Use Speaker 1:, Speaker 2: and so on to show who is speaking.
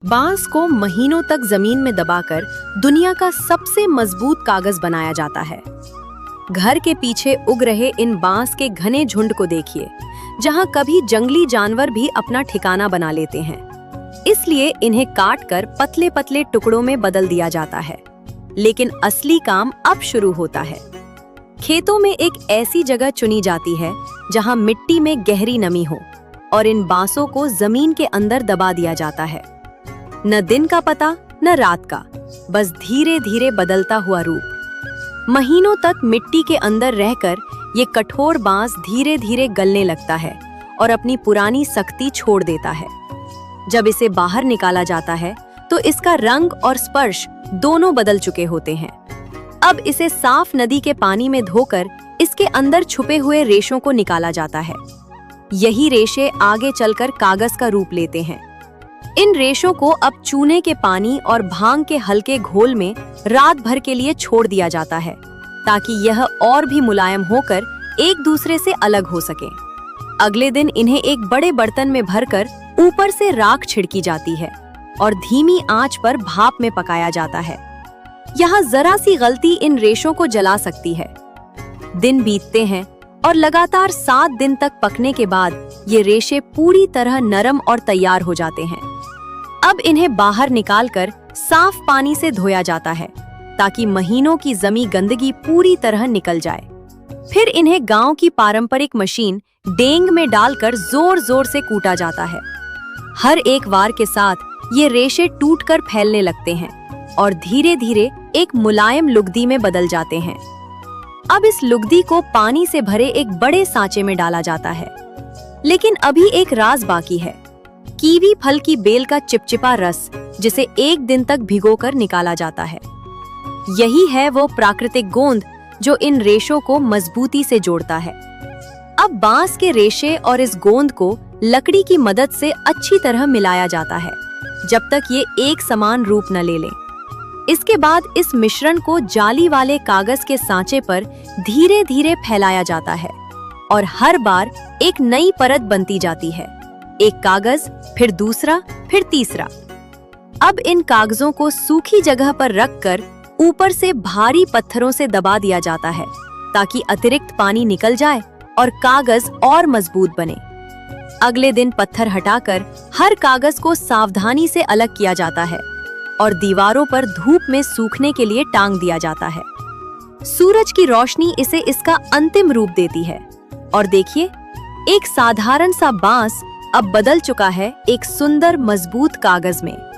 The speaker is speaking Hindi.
Speaker 1: बांस को महीनों तक जमीन में दबाकर दुनिया का सबसे मजबूत कागज बनाया जाता है। घर के पीछे उग रहे इन बांस के घने झुंड को देखिए, जहां कभी जंगली जानवर भी अपना ठिकाना बना लेते हैं। इसलिए इन्हें काटकर पतले पतले टुकड़ों में बदल दिया जाता है। लेकिन असली काम अब शुरू होता है। खेतों में एक ऐसी जगह चुनी जाती है जहां मिट्टी में गहरी नमी हो और इन बांसों को जमीन के अंदर दबा दिया जाता है। न दिन का पता न रात का, बस धीरे धीरे बदलता हुआ रूप। महीनों तक मिट्टी के अंदर रहकर ये कठोर बांस धीरे धीरे गलने लगता है और अपनी पुरानी सख्ती छोड़ देता है। जब इसे बाहर निकाला जाता है तो इसका रंग और स्पर्श दोनों बदल चुके होते हैं। अब इसे साफ नदी के पानी में धोकर इसके अंदर छुपे हुए रेशों को निकाला जाता है। यही रेशे आगे चलकर कागज का रूप लेते हैं। इन रेशों को अब चूने के पानी और भांग के हल्के घोल में रात भर के लिए छोड़ दिया जाता है, ताकि यह और भी मुलायम होकर एक दूसरे से अलग हो सके। अगले दिन इन्हें एक बड़े बर्तन में भरकर ऊपर से राख छिड़की जाती है और धीमी आंच पर भाप में पकाया जाता है। यहाँ जरा सी गलती इन रेशों को जला सकती है। दिन बीतते हैं और लगातार 7 दिन तक पकने के बाद ये रेशे पूरी तरह नरम और तैयार हो जाते हैं। अब इन्हें बाहर निकालकर साफ पानी से धोया जाता है, ताकि महीनों की जमी गंदगी पूरी तरह निकल जाए। फिर इन्हें गांव की पारंपरिक मशीन डेंग में डालकर जोर जोर से कूटा जाता है। हर एक वार के साथ ये रेशे टूटकर फैलने लगते हैं और धीरे धीरे एक मुलायम लुगदी में बदल जाते हैं। अब इस लुगदी को पानी से भरे एक बड़े सांचे में डाला जाता है। लेकिन अभी एक राज बाकी है। कीवी फल की बेल का चिपचिपा रस, जिसे 1 दिन तक भिगोकर निकाला जाता है। यही है वो प्राकृतिक गोंद जो इन रेशों को मजबूती से जोड़ता है। अब बांस के रेशे और इस गोंद को लकड़ी की मदद से अच्छी तरह मिलाया जाता है, जब तक ये एक समान रूप न ले लें। इसके बाद इस मिश्रण को जाली वाले कागज के सांचे पर धीरे धीरे फैलाया जाता है और हर बार एक नई परत बनती जाती है। एक कागज, फिर दूसरा, फिर तीसरा। अब इन कागजों को सूखी जगह पर रखकर ऊपर से भारी पत्थरों से दबा दिया जाता है, ताकि अतिरिक्त पानी निकल जाए और कागज और मजबूत बने। अगले दिन पत्थर हटाकर हर कागज को सावधानी से अलग किया जाता है और दीवारों पर धूप में सूखने के लिए टांग दिया जाता है। सूरज की रोशनी इसे इसका अंतिम रूप देती है। और देखिए, एक साधारण सा बांस अब बदल चुका है एक सुंदर मजबूत कागज में।